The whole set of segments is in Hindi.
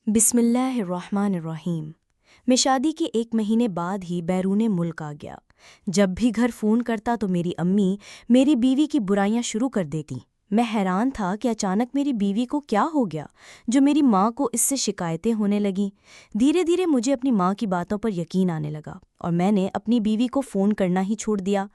बिस्मिल्लाहिर्रहमानिर्रहीम। मैं शादी के 1 महीने बाद ही बैरूने मुल्क आ गया। जब भी घर फ़ोन करता तो मेरी अम्मी मेरी बीवी की बुराइयां शुरू कर देती। मैं हैरान था कि अचानक मेरी बीवी को क्या हो गया जो मेरी माँ को इससे शिकायतें होने लगीं। धीरे धीरे मुझे अपनी माँ की बातों पर यकीन आने लगा और मैंने अपनी बीवी को फ़ोन करना ही छोड़ दिया।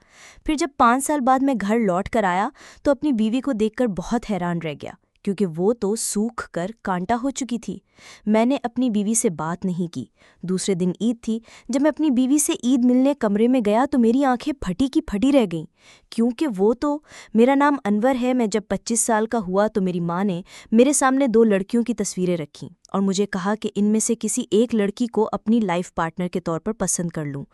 फिर जब 5 साल बाद मैं घर लौट कर आया तो अपनी बीवी को देखकर बहुत हैरान रह गया, क्योंकि वो तो सूख कर कांटा हो चुकी थी। मैंने अपनी बीवी से बात नहीं की। दूसरे दिन ईद थी। जब मैं अपनी बीवी से ईद मिलने कमरे में गया तो मेरी आंखें फटी की फटी रह गईं, क्योंकि वो तो मेरा नाम अनवर है। मैं जब 25 साल का हुआ तो मेरी माँ ने मेरे सामने 2 लड़कियों की तस्वीरें रखीं और मुझे कहा कि इनमें से किसी एक लड़की को अपनी लाइफ पार्टनर के तौर पर पसंद कर लूं।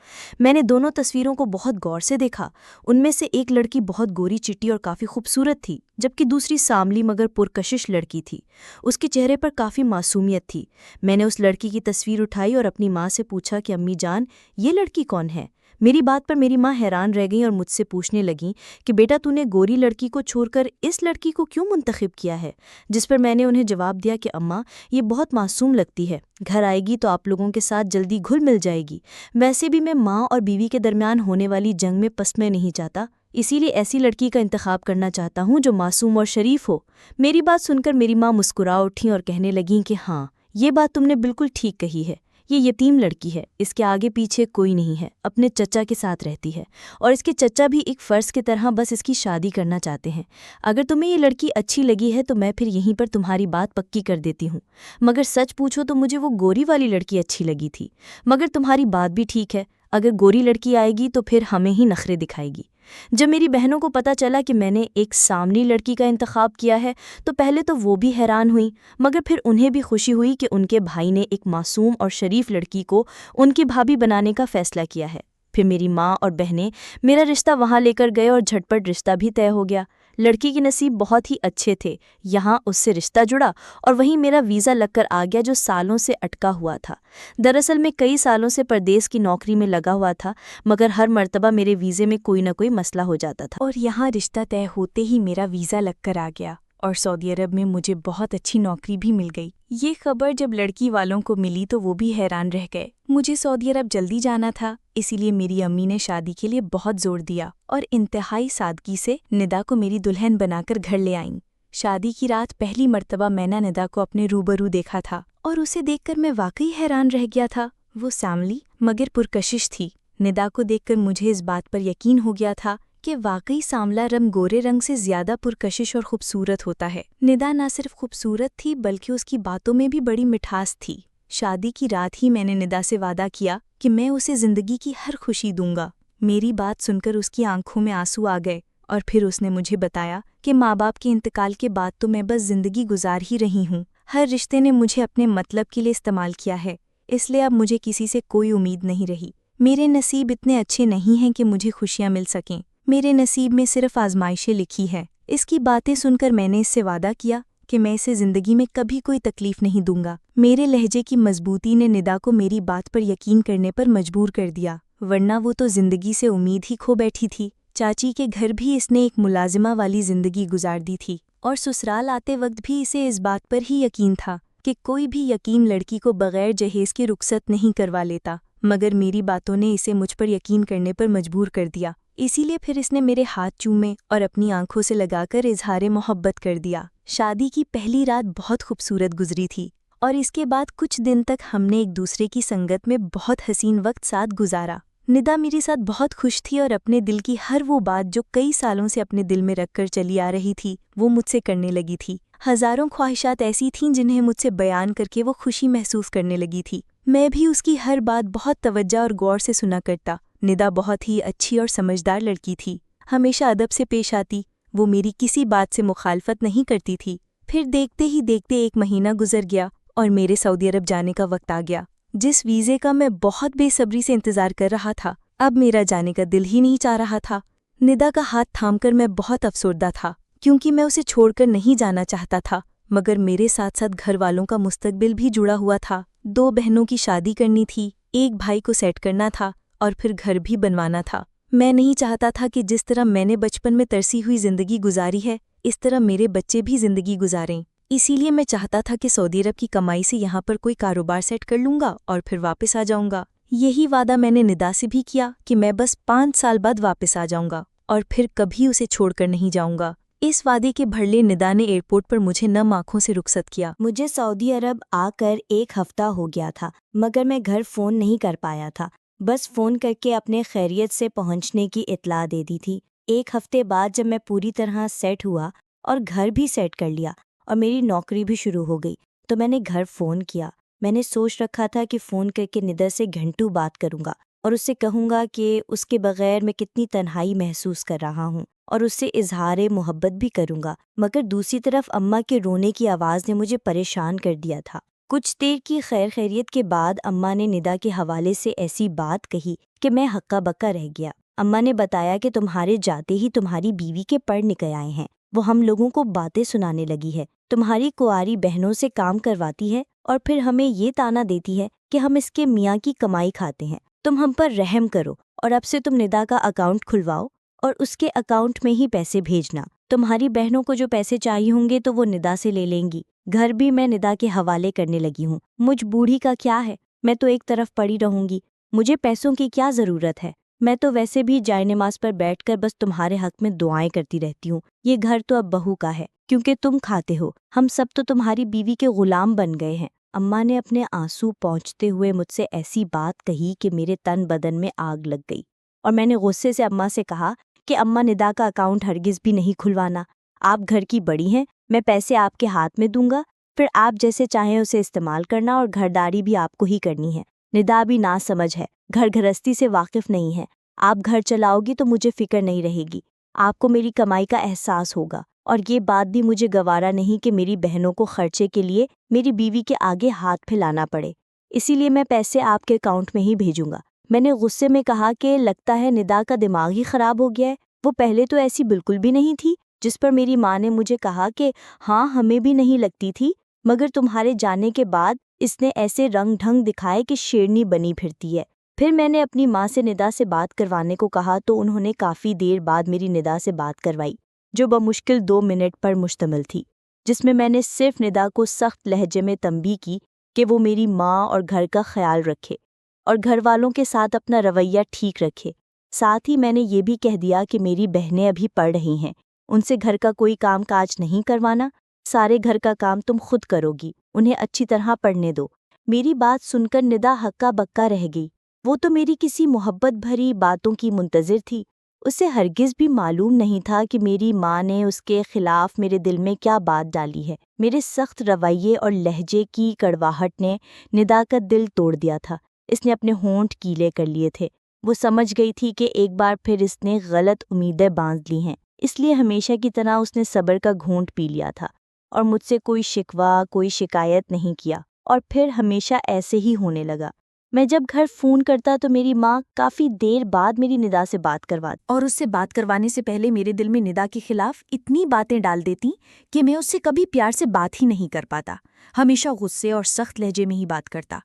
मैंने दोनों तस्वीरों को बहुत गौर से देखा। उनमें से एक लड़की बहुत गोरी चिट्टी और काफ़ी खूबसूरत थी, जबकि दूसरी सांवली मगर पुरकशिश लड़की थी। उसके चेहरे पर काफ़ी मासूमियत थी। मैंने उस लड़की की तस्वीर उठाई और अपनी माँ से पूछा कि अम्मी जान, ये लड़की कौन है? मेरी बात पर मेरी माँ हैरान रह गई और मुझसे पूछने लगीं कि बेटा तूने गोरी लड़की को छोड़कर इस लड़की को क्यों मुंतखब किया है? जिस पर मैंने उन्हें जवाब दिया कि अम्मा, ये बहुत मासूम लगती है, घर आएगी तो आप लोगों के साथ जल्दी घुल मिल जाएगी। वैसे भी मैं माँ और बीवी के दरमियान होने वाली जंग में पसमें नहीं चाहता, इसीलिए ऐसी लड़की का इंतखाब करना चाहता हूँ जो मासूम और शरीफ हो। मेरी बात सुनकर मेरी माँ मुस्कुरा उठी और कहने लगीं कि हाँ, ये बात तुमने बिल्कुल ठीक कही है। ये यतीम लड़की है, इसके आगे पीछे कोई नहीं है, अपने चचा के साथ रहती है और इसके चचा भी एक फ़र्ज़ की तरह बस इसकी शादी करना चाहते हैं। अगर तुम्हें ये लड़की अच्छी लगी है तो मैं फिर यहीं पर तुम्हारी बात पक्की कर देती हूँ। मगर सच पूछो तो मुझे वो गोरी वाली लड़की अच्छी लगी थी। मगर तुम्हारी बात भी ठीक है, अगर गोरी लड़की आएगी तो फिर हमें ही नखरे दिखाएगी। जब मेरी बहनों को पता चला कि मैंने एक सामनी लड़की का इंतखाब किया है तो पहले तो वो भी हैरान हुई, मगर फिर उन्हें भी खुशी हुई कि उनके भाई ने एक मासूम और शरीफ लड़की को उनकी भाभी बनाने का फ़ैसला किया है। फिर मेरी माँ और बहनें मेरा रिश्ता वहाँ लेकर गए और झटपट रिश्ता भी तय हो गया। लड़की के नसीब बहुत ही अच्छे थे, यहाँ उससे रिश्ता जुड़ा और वहीं मेरा वीज़ा लगकर आ गया जो सालों से अटका हुआ था। दरअसल मैं कई सालों से परदेश की नौकरी में लगा हुआ था, मगर हर मर्तबा मेरे वीज़े में कोई ना कोई मसला हो जाता था और यहाँ रिश्ता तय होते ही मेरा वीज़ा लगकर आ गया और सऊदी अरब में मुझे बहुत अच्छी नौकरी भी मिल गई। ये खबर जब लड़की वालों को मिली तो वो भी हैरान रह गए। मुझे सऊदी अरब जल्दी जाना था, इसीलिए मेरी अम्मी ने शादी के लिए बहुत जोर दिया और इंतहाई सादगी से निदा को मेरी दुल्हन बनाकर घर ले आईं। शादी की रात पहली मर्तबा मैंने निदा को अपने रूबरू देखा था और उसे देखकर मैं वाकई हैरान रह गया था। वो सांवली मगर पुरकशिश थी। निदा को देखकर मुझे इस बात पर यकीन हो गया था कि वाकई सांवला रंग गोरे रंग से ज्यादा पुरकशिश और खूबसूरत होता है। निदा न सिर्फ खूबसूरत थी बल्कि उसकी बातों में भी बड़ी मिठास थी। शादी की रात ही मैंने निदा से वादा किया कि मैं उसे जिंदगी की हर खुशी दूंगा। मेरी बात सुनकर उसकी आंखों में आंसू आ गए और फिर उसने मुझे बताया कि माँ बाप के इंतकाल के बाद तो मैं बस जिंदगी गुजार ही रही हूँ। हर रिश्ते ने मुझे अपने मतलब के लिए इस्तेमाल किया है, इसलिए अब मुझे किसी से कोई उम्मीद नहीं रही। मेरे नसीब इतने अच्छे नहीं हैं कि मुझे खुशियाँ मिल सकें। मेरे नसीब में सिर्फ आजमाइशें लिखी है। इसकी बातें सुनकर मैंने इससे वादा किया कि मैं इसे ज़िंदगी में कभी कोई तकलीफ नहीं दूंगा। मेरे लहजे की मजबूती ने निदा को मेरी बात पर यकीन करने पर मजबूर कर दिया, वरना वो तो ज़िंदगी से उम्मीद ही खो बैठी थी। चाची के घर भी इसने एक मुलाजिमा वाली ज़िंदगी गुजार दी थी और ससुराल आते वक्त भी इसे इस बात पर ही यकीन था कि कोई भी यकीन लड़की को बग़ैर जहेज़ के रुखसत नहीं करवा लेता। मगर मेरी बातों ने इसे मुझ पर यकीन करने पर मजबूर कर दिया। इसीलिए फिर इसने मेरे हाथ चूमे और अपनी आंखों से लगाकर इजहार मोहब्बत कर दिया। शादी की पहली रात बहुत खूबसूरत गुजरी थी और इसके बाद कुछ दिन तक हमने एक दूसरे की संगत में बहुत हसीन वक्त साथ गुजारा। निदा मेरे साथ बहुत खुश थी और अपने दिल की हर वो बात जो कई सालों से अपने दिल में रखकर चली आ रही थी वो मुझसे करने लगी थी। हज़ारों ख्वाहिशात ऐसी थीं जिन्हें मुझसे बयान करके वो खुशी महसूस करने लगी थी। मैं भी उसकी हर बात बहुत तवज्जो और गौर से सुना करता। निदा बहुत ही अच्छी और समझदार लड़की थी, हमेशा अदब से पेश आती। वो मेरी किसी बात से मुखालफत नहीं करती थी। फिर देखते ही देखते 1 महीना गुजर गया और मेरे सऊदी अरब जाने का वक्त आ गया, जिस वीज़े का मैं बहुत बेसब्री से इंतज़ार कर रहा था। अब मेरा जाने का दिल ही नहीं चाह रहा था। निदा का हाथ थामकर मैं बहुत अफसरदा था, क्योंकि मैं उसे छोड़कर नहीं जाना चाहता था, मगर मेरे साथ साथ घर वालों का मुस्तकबिल भी जुड़ा हुआ था। 2 बहनों की शादी करनी थी, एक भाई को सेट करना था और फिर घर भी बनवाना था। मैं नहीं चाहता था कि जिस तरह मैंने बचपन में तरसी हुई ज़िंदगी गुजारी है, इस तरह मेरे बच्चे भी ज़िंदगी गुजारें। इसीलिए मैं चाहता था कि सऊदी अरब की कमाई से यहाँ पर कोई कारोबार सेट कर लूँगा और फिर वापस आ जाऊँगा। यही वादा मैंने निदा से भी किया कि मैं बस 5 साल बाद वापस आ जाऊँगा और फिर कभी उसे छोड़कर नहीं जाऊँगा। इस वादे के भरले निदा ने एयरपोर्ट पर मुझे नम आंखों से रुखसत किया। मुझे सऊदी अरब आकर 1 हफ्ता हो गया था, मगर मैं घर फ़ोन नहीं कर पाया था। बस फ़ोन करके अपने खैरियत से पहुंचने की इत्तला दे दी थी। 1 हफ्ते बाद जब मैं पूरी तरह सेट हुआ और घर भी सेट कर लिया और मेरी नौकरी भी शुरू हो गई, तो मैंने घर फ़ोन किया। मैंने सोच रखा था कि फ़ोन करके निदा से घंटों बात करूँगा और उससे कहूँगा कि उसके बगैर मैं कितनी तन्हाई महसूस कर रहा हूँ और उससे इजहार मोहब्बत भी करूँगा। मगर दूसरी तरफ अम्मा के रोने की आवाज़ ने मुझे परेशान कर दिया था। कुछ देर की खैर खैरियत के बाद अम्मा ने निदा के हवाले से ऐसी बात कही कि मैं हक्का बक्का रह गया। अम्मा ने बताया कि तुम्हारे जाते ही तुम्हारी बीवी के पर निकल आए हैं। वो हम लोगों को बातें सुनाने लगी है। तुम्हारी कुंवारी बहनों से काम करवाती है और फिर हमें ये ताना देती है कि हम इसके मियाँ की कमाई खाते हैं। तुम हम पर रहम करो और अब से तुम निदा का अकाउंट खुलवाओ और उसके अकाउंट में ही पैसे भेजना। तुम्हारी बहनों को जो पैसे चाहिए होंगे तो वो निदा से ले लेंगी। घर भी मैं निदा के हवाले करने लगी हूँ। मुझ बूढ़ी का क्या है, मैं तो एक तरफ पड़ी रहूंगी। मुझे पैसों की क्या ज़रूरत है। मैं तो वैसे भी जाए नमाज पर बैठकर बस तुम्हारे हक में दुआएं करती रहती हूँ। ये घर तो अब बहू का है क्योंकि तुम खाते हो। हम सब तो तुम्हारी बीवी के गुलाम बन गए हैं। अम्मा ने अपने आंसू पोंछते हुए मुझसे ऐसी बात कही कि मेरे तन बदन में आग लग गई और मैंने गुस्से से अम्मा से कहा कि अम्मा निदा का अकाउंट हरगिज़ भी नहीं खुलवाना। आप घर की बड़ी हैं, मैं पैसे आपके हाथ में दूंगा, फिर आप जैसे चाहें उसे इस्तेमाल करना और घरदारी भी आपको ही करनी है। निदा भी ना समझ है, घर गृहस्थी से वाकिफ नहीं है। आप घर चलाओगी तो मुझे फिक्र नहीं रहेगी। आपको मेरी कमाई का एहसास होगा और ये बात भी मुझे गवारा नहीं कि मेरी बहनों को खर्चे के लिए मेरी बीवी के आगे हाथ फैलाना पड़े। इसीलिए मैं पैसे आपके अकाउंट में ही भेजूंगा। मैंने गुस्से में कहा कि लगता है निदा का दिमाग ही खराब हो गया है। वो पहले तो ऐसी बिल्कुल भी नहीं थी। जिस पर मेरी माँ ने मुझे कहा कि हाँ, हमें भी नहीं लगती थी, मगर तुम्हारे जाने के बाद इसने ऐसे रंग ढंग दिखाए कि शेरनी बनी फिरती है। फिर मैंने अपनी माँ से निदा से बात करवाने को कहा तो उन्होंने काफ़ी देर बाद मेरी निदा से बात करवाई, जो बमुश्किल 2 मिनट पर मुश्तमिल थी, जिसमें मैंने सिर्फ निदा को सख्त लहजे में तंबीह की कि वो मेरी माँ और घर का ख्याल रखे और घर वालों के साथ अपना रवैया ठीक रखे। साथ ही मैंने ये भी कह दिया कि मेरी बहनें अभी पढ़ रही हैं, उनसे घर का कोई काम काज नहीं करवाना, सारे घर का काम तुम खुद करोगी, उन्हें अच्छी तरह पढ़ने दो। मेरी बात सुनकर निदा हक्का बक्का रह गई। वो तो मेरी किसी मोहब्बत भरी बातों की मुंतज़िर थी। उसे हरगिज़ भी मालूम नहीं था कि मेरी माँ ने उसके खिलाफ मेरे दिल में क्या बात डाली है। मेरे सख्त रवैये और लहजे की कड़वाहट ने निदा का दिल तोड़ दिया था। इसने अपने होंठ गीले कर लिए थे। वो समझ गई थी कि एक बार फिर इसने गलत उम्मीदें बांध ली हैं, इसलिए हमेशा की तरह उसने सब्र का घूंट पी लिया था और मुझसे कोई शिकवा, कोई शिकायत नहीं किया। और फिर हमेशा ऐसे ही होने लगा। मैं जब घर फ़ोन करता तो मेरी माँ काफ़ी देर बाद मेरी निदा से बात करवाती और उससे बात करवाने से पहले मेरे दिल में निदा के खिलाफ इतनी बातें डाल देती कि मैं उससे कभी प्यार से बात ही नहीं कर पाता। हमेशा गुस्से और सख्त लहजे में ही बात करता।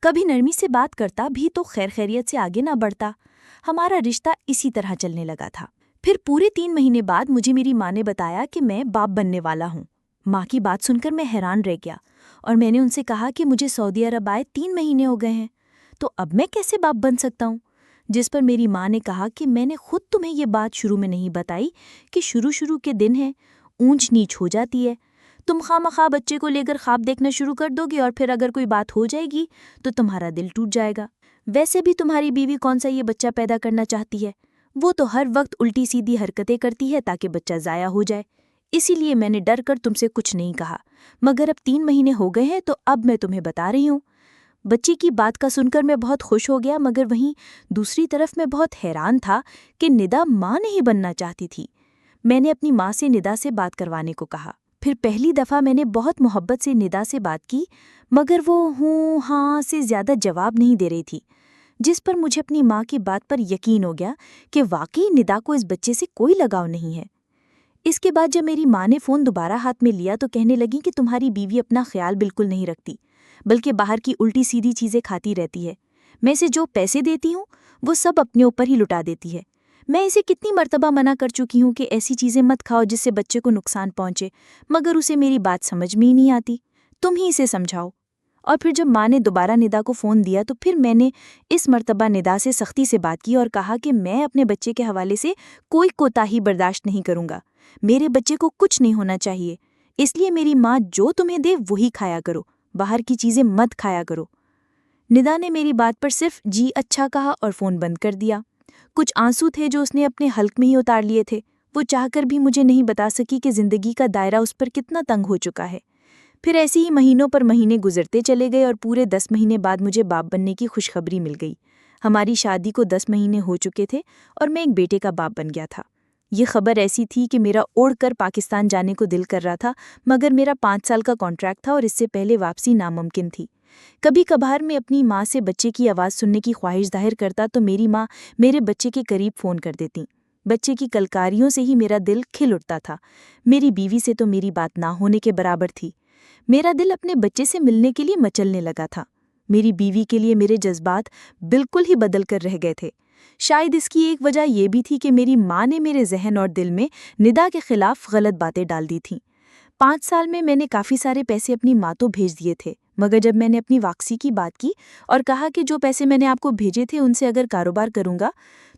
कभी नरमी से बात करता भी तो खैर खैरियत से आगे ना बढ़ता। हमारा रिश्ता इसी तरह चलने लगा था। फिर पूरे 3 महीने बाद मुझे मेरी माँ ने बताया कि मैं बाप बनने वाला हूँ। माँ की बात सुनकर मैं हैरान रह गया और मैंने उनसे कहा कि मुझे सऊदी अरब आए 3 महीने हो गए हैं, तो अब मैं कैसे बाप बन सकता हूँ। जिस पर मेरी माँ ने कहा कि मैंने खुद तुम्हें ये बात शुरू में नहीं बताई कि शुरू के दिन हैं, ऊंच नीच हो जाती है। तुम खामखा बच्चे को लेकर ख्वाब देखना शुरू कर दोगे और फिर अगर कोई बात हो जाएगी तो तुम्हारा दिल टूट जाएगा। वैसे भी तुम्हारी बीवी कौन सा ये बच्चा पैदा करना चाहती है, वो तो हर वक्त उल्टी सीधी हरकतें करती है ताकि बच्चा ज़ाया हो जाए। इसीलिए मैंने डर कर तुमसे कुछ नहीं कहा, मगर अब 3 महीने हो गए हैं तो अब मैं तुम्हें बता रही हूँ। बच्ची की बात का सुनकर मैं बहुत खुश हो गया, मगर वहीं दूसरी तरफ मैं बहुत हैरान था कि निदा माँ नहीं बनना चाहती थी। मैंने अपनी माँ से निदा से बात करवाने को कहा। फिर पहली दफ़ा मैंने बहुत मोहब्बत से निदा से बात की, मगर वो हूँ हाँ से ज़्यादा जवाब नहीं दे रही थी, जिस पर मुझे अपनी माँ की बात पर यकीन हो गया कि वाकई निदा को इस बच्चे से कोई लगाव नहीं है। इसके बाद जब मेरी माँ ने फ़ोन दोबारा हाथ में लिया तो कहने लगी कि तुम्हारी बीवी अपना ख्याल बिल्कुल नहीं रखती, बल्कि बाहर की उल्टी सीधी चीज़ें खाती रहती है। मैं इसे जो पैसे देती हूँ वो सब अपने ऊपर ही लुटा देती है। मैं इसे कितनी मर्तबा मना कर चुकी हूँ कि ऐसी चीज़ें मत खाओ जिससे बच्चे को नुकसान पहुँचे, मगर उसे मेरी बात समझ में ही नहीं आती। तुम ही इसे समझाओ। और फिर जब माँ ने दोबारा निदा को फ़ोन दिया तो फिर मैंने इस मर्तबा निदा से सख्ती से बात की और कहा कि मैं अपने बच्चे के हवाले से कोई कोताही बर्दाश्त नहीं करूँगा। मेरे बच्चे को कुछ नहीं होना चाहिए, इसलिए मेरी माँ जो तुम्हें दे वही खाया करो, बाहर की चीज़ें मत खाया करो। निदा ने मेरी बात पर सिर्फ जी अच्छा कहा और फ़ोन बंद कर दिया। कुछ आंसू थे जो उसने अपने हल्क में ही उतार लिए थे। वो चाहकर भी मुझे नहीं बता सकी कि ज़िंदगी का दायरा उस पर कितना तंग हो चुका है। फिर ऐसे ही महीनों पर महीने गुजरते चले गए और पूरे 10 महीने बाद मुझे बाप बनने की खुशखबरी मिल गई। हमारी शादी को 10 महीने हो चुके थे और मैं एक बेटे का बाप बन गया था। ये खबर ऐसी थी कि मेरा उड़कर पाकिस्तान जाने को दिल कर रहा था, मगर मेरा 5 साल का कॉन्ट्रैक्ट था और इससे पहले वापसी नामुमकिन थी। कभी कभार मैं अपनी माँ से बच्चे की आवाज़ सुनने की ख्वाहिश जाहिर करता तो मेरी माँ मेरे बच्चे के करीब फ़ोन कर देती। बच्चे की कलकारियों से ही मेरा दिल खिल उठता था। मेरी बीवी से तो मेरी बात ना होने के बराबर थी। मेरा दिल अपने बच्चे से मिलने के लिए मचलने लगा था। मेरी बीवी के लिए मेरे जज्बात बिल्कुल ही बदल कर रह गए थे। शायद इसकी एक वजह यह भी थी कि मेरी माँ ने मेरे जहन और दिल में निदा के खिलाफ गलत बातें डाल दी थीं। 5 साल में मैंने काफ़ी सारे पैसे अपनी माँ तो भेज दिए थे, मगर जब मैंने अपनी वापसी की बात की और कहा कि जो पैसे मैंने आपको भेजे थे उनसे अगर कारोबार करूँगा,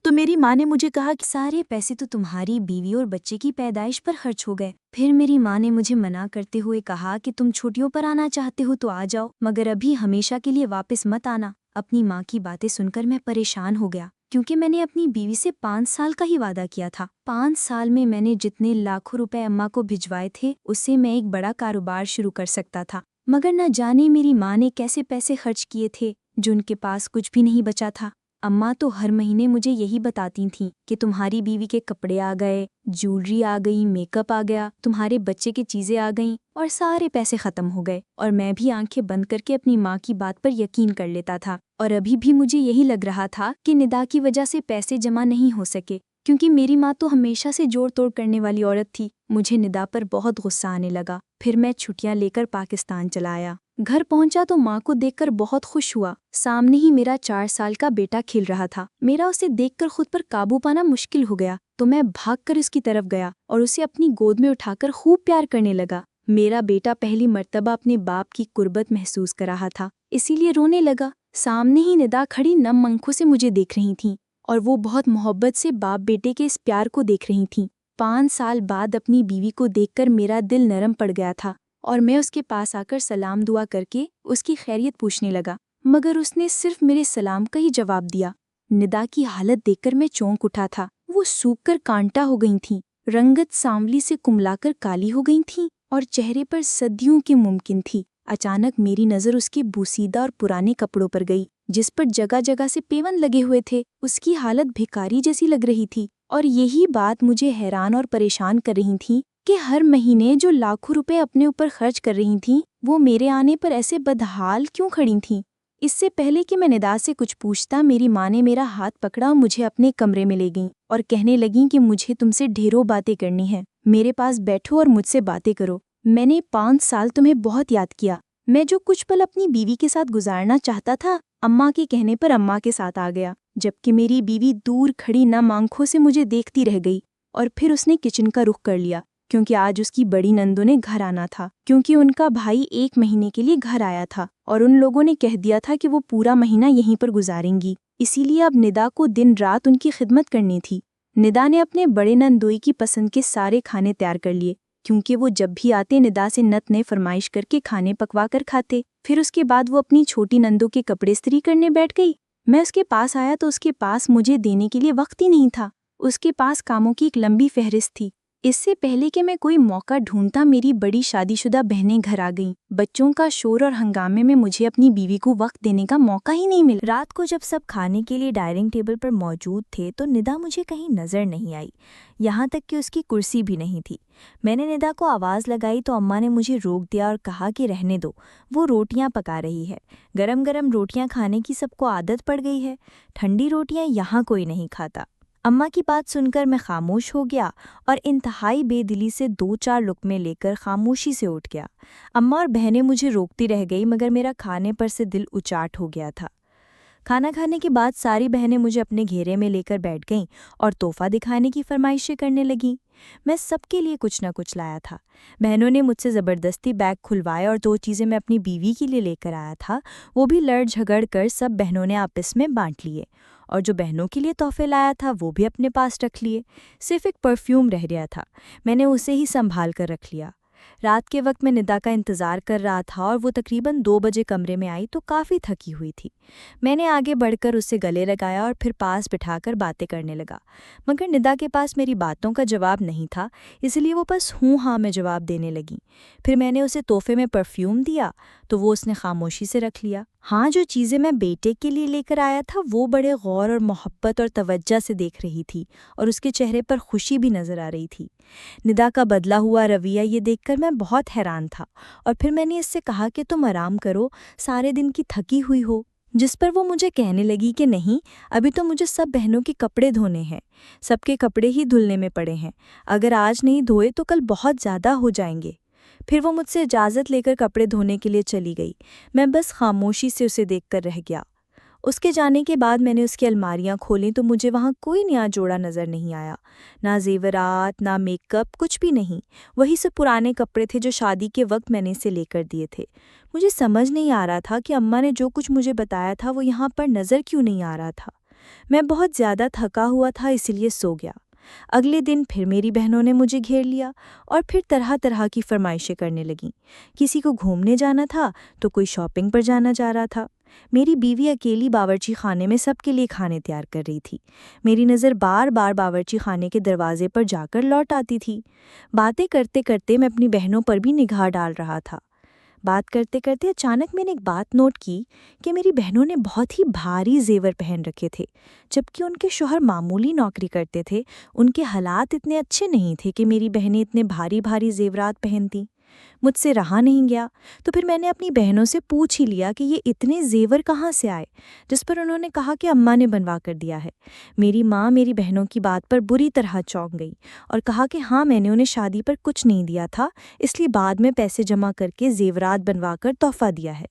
तो मेरी माँ ने मुझे कहा कि सारे पैसे तो तुम्हारी बीवी और बच्चे की पैदाइश पर खर्च हो गए। फिर मेरी माँ ने मुझे मना करते हुए कहा कि तुम छुट्टियों पर आना चाहते हो तो आ जाओ, मगर अभी हमेशा के लिए वापस मत आना। अपनी माँ की बातें सुनकर मैं परेशान हो गया, क्योंकि मैंने अपनी बीवी से 5 साल का ही वादा किया था। 5 साल में मैंने जितने लाखों रुपए अम्मा को भिजवाए थे उससे मैं एक बड़ा कारोबार शुरू कर सकता था, मगर न जाने मेरी माँ ने कैसे पैसे खर्च किए थे जो उनके पास कुछ भी नहीं बचा था। अम्मा तो हर महीने मुझे यही बताती थीं कि तुम्हारी बीवी के कपड़े आ गए, ज्वेलरी आ गई, मेकअप आ गया, तुम्हारे बच्चे की चीज़ें आ गईं और सारे पैसे ख़त्म हो गए। और मैं भी आंखें बंद करके अपनी माँ की बात पर यकीन कर लेता था। और अभी भी मुझे यही लग रहा था कि निदा की वजह से पैसे जमा नहीं हो सके, क्योंकि मेरी माँ तो हमेशा से जोड़ तोड़ करने वाली औरत थी। मुझे निदा पर बहुत गुस्सा आने लगा। फिर मैं छुट्टियाँ लेकर पाकिस्तान चला आया। घर पहुंचा तो माँ को देखकर बहुत खुश हुआ। सामने ही मेरा 4 साल का बेटा खेल रहा था। मेरा उसे देखकर खुद पर काबू पाना मुश्किल हो गया, तो मैं भागकर उसकी तरफ गया और उसे अपनी गोद में उठाकर खूब प्यार करने लगा। मेरा बेटा पहली मर्तबा अपने बाप की कुर्बत महसूस कर रहा था, इसीलिए रोने लगा। सामने ही निदा खड़ी नम आंखों से मुझे देख रही थीं और वो बहुत मोहब्बत से बाप बेटे के इस प्यार को देख रही थीं। 5 साल बाद अपनी बीवी को देखकर मेरा दिल नरम पड़ गया था और मैं उसके पास आकर सलाम दुआ करके उसकी खैरियत पूछने लगा, मगर उसने सिर्फ मेरे सलाम का ही जवाब दिया। निदा की हालत देखकर मैं चौंक उठा था। वो सूखकर कांटा हो गई थीं, रंगत सांवली से कुमलाकर काली हो गई थीं और चेहरे पर सदियों की मुमकिन थी। अचानक मेरी नज़र उसके बूसीदा और पुराने कपड़ों पर गई, जिस पर जगह जगह से पेवन लगे हुए थे। उसकी हालत भिखारी जैसी लग रही थी और यही बात मुझे हैरान और परेशान कर रही थी कि हर महीने जो लाखों रुपए अपने ऊपर खर्च कर रही थीं, वो मेरे आने पर ऐसे बदहाल क्यों खड़ी थीं। इससे पहले कि मैं निदा से कुछ पूछता, मेरी माँ ने मेरा हाथ पकड़ा और मुझे अपने कमरे में ले गईं और कहने लगीं कि मुझे तुमसे ढेरों बातें करनी हैं। मेरे पास बैठो और मुझसे बातें करो। मैंने 5 साल तुम्हें बहुत याद किया। मैं जो कुछ पल अपनी बीवी के साथ गुजारना चाहता था, अम्मा के कहने पर अम्मा के साथ आ गया, जबकि मेरी बीवी दूर खड़ी नम आंखों से मुझे देखती रह गई। और फिर उसने किचन का रुख कर लिया, क्योंकि आज उसकी बड़ी नंदों ने घर आना था, क्योंकि उनका भाई 1 महीने के लिए घर आया था और उन लोगों ने कह दिया था कि वो पूरा महीना यहीं पर गुजारेंगी। इसीलिए अब निदा को दिन रात उनकी खिदमत करनी थी। निदा ने अपने बड़े नंदोई की पसंद के सारे खाने तैयार कर लिए, क्योंकि वो जब भी आते निदा से नत ने फरमाइश करके खाने पकवा कर खाते। फिर उसके बाद वो अपनी छोटी नंदों के कपड़े इस्त्री करने बैठ गई। मैं उसके पास आया तो उसके पास मुझे देने के लिए वक्त ही नहीं था। उसके पास कामों की एक लंबी फहरिस्त थी। इससे पहले कि मैं कोई मौका ढूंढता, मेरी बड़ी शादीशुदा बहनें घर आ गईं। बच्चों का शोर और हंगामे में मुझे अपनी बीवी को वक्त देने का मौका ही नहीं मिला। रात को जब सब खाने के लिए डाइनिंग टेबल पर मौजूद थे तो निदा मुझे कहीं नज़र नहीं आई, यहाँ तक कि उसकी कुर्सी भी नहीं थी। मैंने निदा को आवाज़ लगाई तो अम्मा ने मुझे रोक दिया और कहा कि रहने दो, वो रोटियां पका रही है। गरम गरम रोटियां खाने की सबको आदत पड़ गई है, ठंडी रोटियां यहाँ कोई नहीं खाता। अम्मा की बात सुनकर मैं खामोश हो गया और इंतहाई बेदिली से 2-4 लुक़मे लेकर खामोशी से उठ गया। अम्मा और बहनें मुझे रोकती रह गई, मगर मेरा खाने पर से दिल उचाट हो गया था। खाना खाने के बाद सारी बहनें मुझे अपने घेरे में लेकर बैठ गईं और तोहफा दिखाने की फरमाइशें करने लगीं। मैं सबके लिए कुछ न कुछ लाया था। बहनों ने मुझसे ज़बरदस्ती बैग खुलवाए और 2 चीज़ें मैं अपनी बीवी के लिए लेकर आया था, वो भी लड़ झगड़ कर सब बहनों ने आपस में बांट लिए। और जो बहनों के लिए तोहफे लाया था वो भी अपने पास रख लिए। सिर्फ एक परफ्यूम रह गया था, मैंने उसे ही संभाल कर रख लिया। रात के वक्त मैं निदा का इंतज़ार कर रहा था और वो तकरीबन 2 बजे कमरे में आई तो काफ़ी थकी हुई थी। मैंने आगे बढ़कर उससे गले लगाया और फिर पास बिठाकर बातें करने लगा, मगर निदा के पास मेरी बातों का जवाब नहीं था, इसलिए वो बस हूँ हाँ में जवाब देने लगी। फिर मैंने उसे तोहफे में परफ्यूम दिया तो वो उसने खामोशी से रख लिया। हाँ, जो चीज़ें मैं बेटे के लिए लेकर आया था वो बड़े गौर और मोहब्बत और तवज्जो से देख रही थी और उसके चेहरे पर खुशी भी नज़र आ रही थी। निदा का बदला हुआ रवैया ये देखकर मैं बहुत हैरान था और फिर मैंने इससे कहा कि तुम आराम करो, सारे दिन की थकी हुई हो। जिस पर वो मुझे कहने लगी कि नहीं, अभी तो मुझे सब बहनों के कपड़े धोने हैं, सबके कपड़े ही धुलने में पड़े हैं, अगर आज नहीं धोए तो कल बहुत ज़्यादा हो जाएंगे। फिर वो मुझसे इजाज़त लेकर कपड़े धोने के लिए चली गई। मैं बस खामोशी से उसे देखकर रह गया। उसके जाने के बाद मैंने उसकी अलमारियां खोलीं तो मुझे वहाँ कोई नया जोड़ा नज़र नहीं आया, ना जेवरात, ना मेकअप, कुछ भी नहीं। वही सब पुराने कपड़े थे जो शादी के वक्त मैंने इसे लेकर दिए थे। मुझे समझ नहीं आ रहा था कि अम्मा ने जो कुछ मुझे बताया था वो यहाँ पर नज़र क्यों नहीं आ रहा था। मैं बहुत ज़्यादा थका हुआ था, इसलिए सो गया। अगले दिन फिर मेरी बहनों ने मुझे घेर लिया और फिर तरह तरह की फरमाइशें करने लगीं। किसी को घूमने जाना था तो कोई शॉपिंग पर जाना जा रहा था। मेरी बीवी अकेली बावर्ची खाने में सबके लिए खाने तैयार कर रही थी। मेरी नज़र बार बार बावर्ची खाने के दरवाजे पर जाकर लौट आती थी। बातें करते करते मैं अपनी बहनों पर भी निगाह डाल रहा था। बात करते करते अचानक मैंने एक बात नोट की कि मेरी बहनों ने बहुत ही भारी जेवर पहन रखे थे, जबकि उनके शौहर मामूली नौकरी करते थे। उनके हालात इतने अच्छे नहीं थे कि मेरी बहनें इतने भारी भारी जेवरात पहनती। मुझसे रहा नहीं गया तो फिर मैंने अपनी बहनों से पूछ ही लिया कि ये इतने जेवर कहाँ से आए, जिस पर उन्होंने कहा कि अम्मा ने बनवा कर दिया है। मेरी माँ मेरी बहनों की बात पर बुरी तरह चौंक गई और कहा कि हाँ, मैंने उन्हें शादी पर कुछ नहीं दिया था, इसलिए बाद में पैसे जमा करके जेवरात बनवा कर तोहफा दिया है।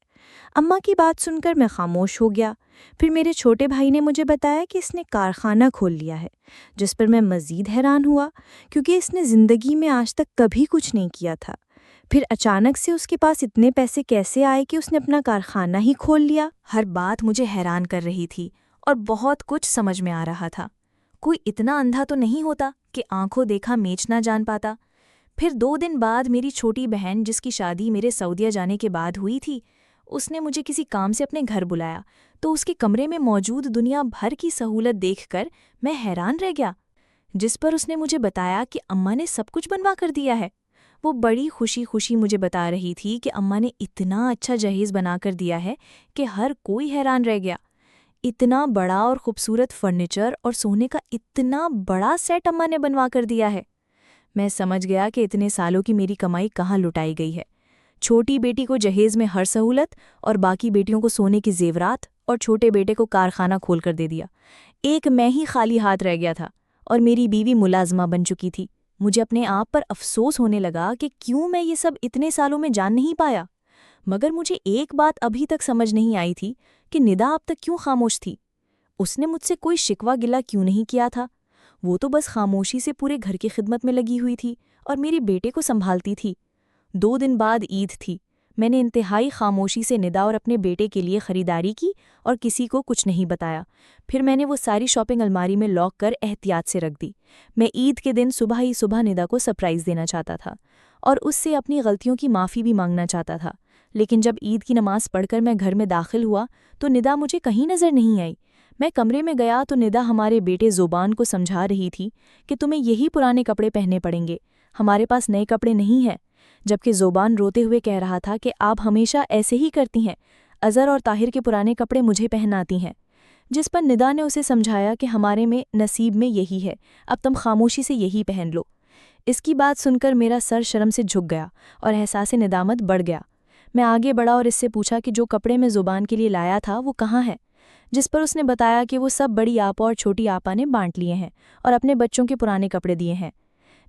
अम्मा की बात सुनकर मैं खामोश हो गया। फिर मेरे छोटे भाई ने मुझे बताया कि इसने कारखाना खोल लिया है, जिस पर मैं मज़ीद हैरान हुआ क्योंकि इसने ज़िंदगी में आज तक कभी कुछ नहीं किया था। फिर अचानक से उसके पास इतने पैसे कैसे आए कि उसने अपना कारखाना ही खोल लिया? हर बात मुझे हैरान कर रही थी और बहुत कुछ समझ में आ रहा था। कोई इतना अंधा तो नहीं होता कि आंखों देखा मेच ना जान पाता। फिर 2 दिन बाद मेरी छोटी बहन, जिसकी शादी मेरे सऊदीया जाने के बाद हुई थी, उसने मुझे किसी काम से अपने घर बुलाया तो उसके कमरे में मौजूद दुनिया भर की सहूलत देखकर मैं हैरान रह गया। जिस पर उसने मुझे बताया कि अम्मा ने सब कुछ बनवा कर दिया है। वो बड़ी खुशी खुशी मुझे बता रही थी कि अम्मा ने इतना अच्छा जहेज़ बना कर दिया है कि हर कोई हैरान रह गया। इतना बड़ा और खूबसूरत फर्नीचर और सोने का इतना बड़ा सेट अम्मा ने बनवा कर दिया है। मैं समझ गया कि इतने सालों की मेरी कमाई कहाँ लुटाई गई है। छोटी बेटी को जहेज़ में हर सहूलत और बाकी बेटियों को सोने की जेवरात और छोटे बेटे को कारखाना खोल कर दे दिया। एक मैं ही खाली हाथ रह गया था और मेरी बीवी मुलाजमा बन चुकी थी। मुझे अपने आप पर अफसोस होने लगा कि क्यों मैं ये सब इतने सालों में जान नहीं पाया। मगर मुझे एक बात अभी तक समझ नहीं आई थी कि निदा अब तक क्यों खामोश थी। उसने मुझसे कोई शिकवा गिला क्यों नहीं किया था। वो तो बस खामोशी से पूरे घर की खिदमत में लगी हुई थी और मेरे बेटे को संभालती थी। 2 दिन बाद ईद थी। मैंने इंतहाई खामोशी से निदा और अपने बेटे के लिए ख़रीदारी की और किसी को कुछ नहीं बताया। फिर मैंने वो सारी शॉपिंग अलमारी में लॉक कर एहतियात से रख दी। मैं ईद के दिन सुबह ही सुबह निदा को सरप्राइज़ देना चाहता था और उससे अपनी गलतियों की माफ़ी भी मांगना चाहता था। लेकिन जब ईद की नमाज़ पढ़कर मैं घर में दाखिल हुआ तो निदा मुझे कहीं नज़र नहीं आई। मैं कमरे में गया तो निदा हमारे बेटे ज़ुबान को समझा रही थी कि तुम्हें यही पुराने कपड़े पहनने पड़ेंगे, हमारे पास नए कपड़े नहीं हैं। जबकि ज़ुबान रोते हुए कह रहा था कि आप हमेशा ऐसे ही करती हैं, अज़हर और ताहिर के पुराने कपड़े मुझे पहनाती हैं। जिस पर निदा ने उसे समझाया कि हमारे में नसीब में यही है, अब तुम खामोशी से यही पहन लो। इसकी बात सुनकर मेरा सर शर्म से झुक गया और एहसास निदामत बढ़ गया। मैं आगे बढ़ा और इससे पूछा कि जो कपड़े मैं ज़ुबान के लिए लाया था वो कहाँ है। जिस पर उसने बताया कि वो सब बड़ी आपा और छोटी आपा ने बांट लिए हैं और अपने बच्चों के पुराने कपड़े दिए हैं।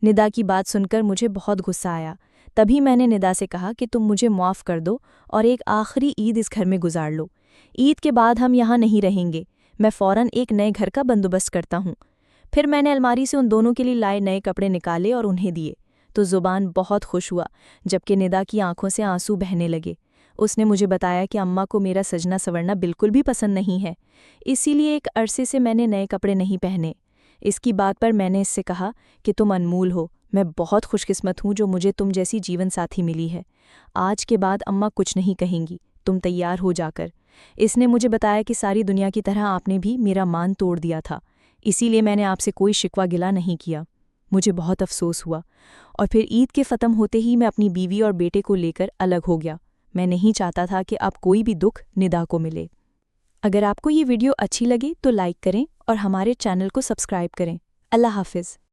निदा की बात सुनकर मुझे बहुत गुस्सा आया। तभी मैंने निदा से कहा कि तुम मुझे माफ़ कर दो और एक आखिरी ईद इस घर में गुजार लो। ईद के बाद हम यहाँ नहीं रहेंगे, मैं फ़ौरन एक नए घर का बंदोबस्त करता हूँ। फिर मैंने अलमारी से उन दोनों के लिए लाए नए कपड़े निकाले और उन्हें दिए तो ज़ुबान बहुत खुश हुआ, जबकि निदा की आंखों से आंसू बहने लगे। उसने मुझे बताया कि अम्मा को मेरा सजना संवरना बिल्कुल भी पसंद नहीं है, इसीलिए एक अरसे से मैंने नए कपड़े नहीं पहने। इसकी बात पर मैंने इससे कहा कि तुम अनमोल हो, मैं बहुत खुशकिस्मत हूँ जो मुझे तुम जैसी जीवन साथी मिली है। आज के बाद अम्मा कुछ नहीं कहेंगी, तुम तैयार हो जाकर। इसने मुझे बताया कि सारी दुनिया की तरह आपने भी मेरा मान तोड़ दिया था, इसीलिए मैंने आपसे कोई शिकवा गिला नहीं किया। मुझे बहुत अफसोस हुआ और फिर ईद के ख़त्म होते ही मैं अपनी बीवी और बेटे को लेकर अलग हो गया। मैं नहीं चाहता था कि अब कोई भी दुख निदा को मिले। अगर आपको ये वीडियो अच्छी लगे तो लाइक करें और हमारे चैनल को सब्सक्राइब करें। अल्लाह हाफ़िज़।